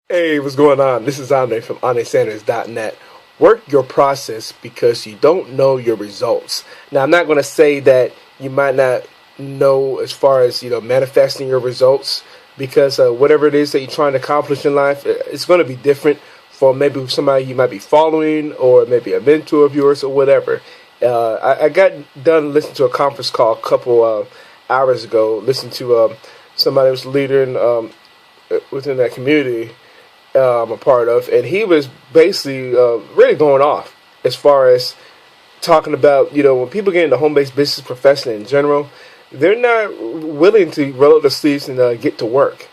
Hey, what's going on? This is Andre from AndreSanders.net. Work your process because you don't know your results. Now, I'm not going to say that you might not know as far as, manifesting your results because whatever it is that you're trying to accomplish in life, it's going to be different for maybe somebody you might be following or maybe a mentor of yours or whatever. I got done listening to a conference call a couple hours ago, listening to somebody who was a leader within that community I'm a part of, and he was basically really going off as far as talking about, when people get into home-based business profession in general, they're not willing to roll up their sleeves and get to work.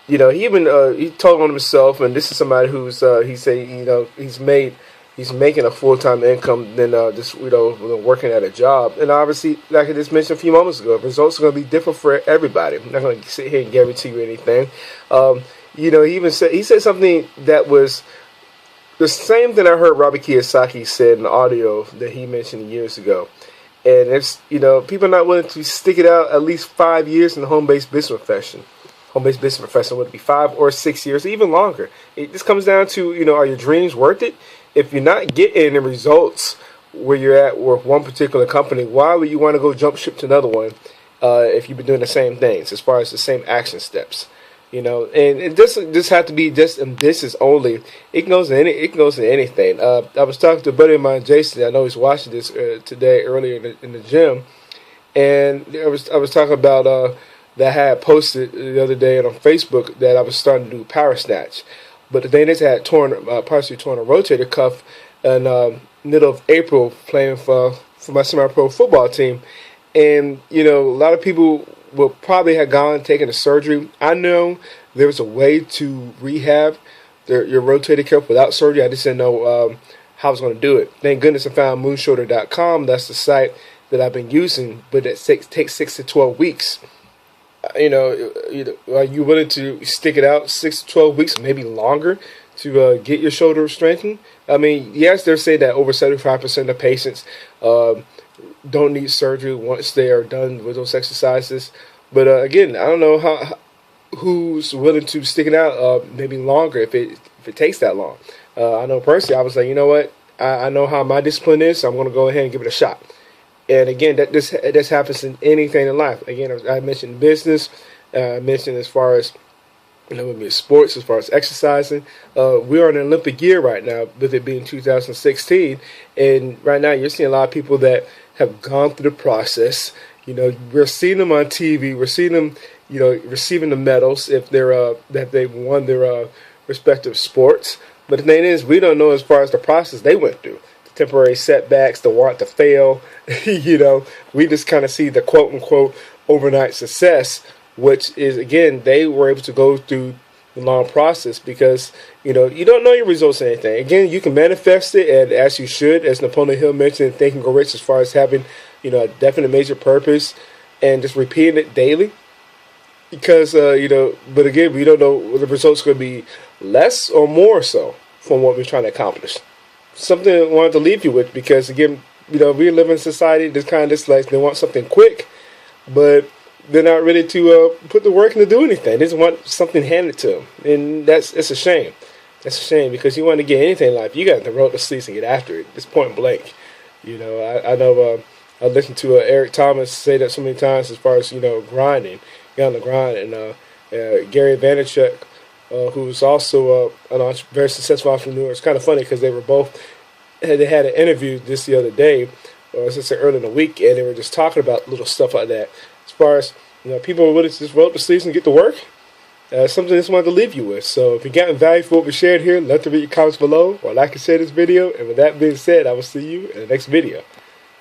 He even he told on himself, and this is somebody who's he's making a full-time income than just working at a job. And obviously, like I just mentioned a few moments ago, results are going to be different for everybody. I'm not going to sit here and guarantee you anything. He even said something that was the same thing I heard Robert Kiyosaki said in the audio that he mentioned years ago. And it's, people are not willing to stick it out at least 5 years in the home-based business profession. Home-based business profession, would it be 5 or 6 years, even longer? It just comes down to, are your dreams worth it? If you're not getting the results where you're at with one particular company, why would you want to go jump ship to another one if you've been doing the same things as far as the same action steps? And it doesn't just have to be just in business only. It goes to anything. I was talking to a buddy of mine, Jason. I know he's watching this today earlier in the gym, and I was talking about that I had posted the other day on Facebook that I was starting to do power snatch. But the thing is, I had partially torn a rotator cuff in middle of April playing for my semi-pro football team. And, a lot of people will probably have taken a surgery. I know there was a way to rehab your rotator cuff without surgery. I just didn't know how I was going to do it. Thank goodness I found moonshoulder.com. That's the site that I've been using, but it takes 6 to 12 weeks. Are you willing to stick it out 6 to 12 weeks, maybe longer, to get your shoulder strengthened? I mean, yes, they're saying that over 75% of patients don't need surgery once they are done with those exercises. But again, I don't know who's willing to stick it out maybe longer if it takes that long. I know personally, I was like, you know what? I know how my discipline is, so I'm going to go ahead and give it a shot. And again, this happens in anything in life. Again, I mentioned business. I mentioned as far as maybe sports, as far as exercising. We are in an Olympic year right now, with it being 2016, and right now you're seeing a lot of people that have gone through the process. We're seeing them on TV. We're seeing them, receiving the medals if that they've won their respective sports. But the thing is, we don't know as far as the process they went through. Temporary setbacks, the want to fail. We just kind of see the quote-unquote overnight success, which is, again, they were able to go through the long process because, you don't know your results or anything. Again, you can manifest it, and as you should, as Napoleon Hill mentioned, Think and Grow Rich, as far as having, a definite major purpose and just repeating it daily. Because, but again, we don't know whether the results are going to be less or more so from what we're trying to accomplish. Something I wanted to leave you with because, again, we live in a society that's kind of just like they want something quick, but they're not ready to put the work in to do anything. They just want something handed to them, and it's a shame. That's a shame because you want to get anything in life, you got to roll the sleeves and get after it. It's point blank. I know I listened to Eric Thomas say that so many times as far as grinding, get on the grind, and Gary Vaynerchuk, who's also a very successful entrepreneur. It's kind of funny because they had an interview just the other day, or just early in the week, and they were just talking about little stuff like that. As far as people are willing to just roll up the sleeves and get to work. Something I just wanted to leave you with. So if you got value for what we shared here, let me read your comments below, or like and share this video. And with that being said, I will see you in the next video.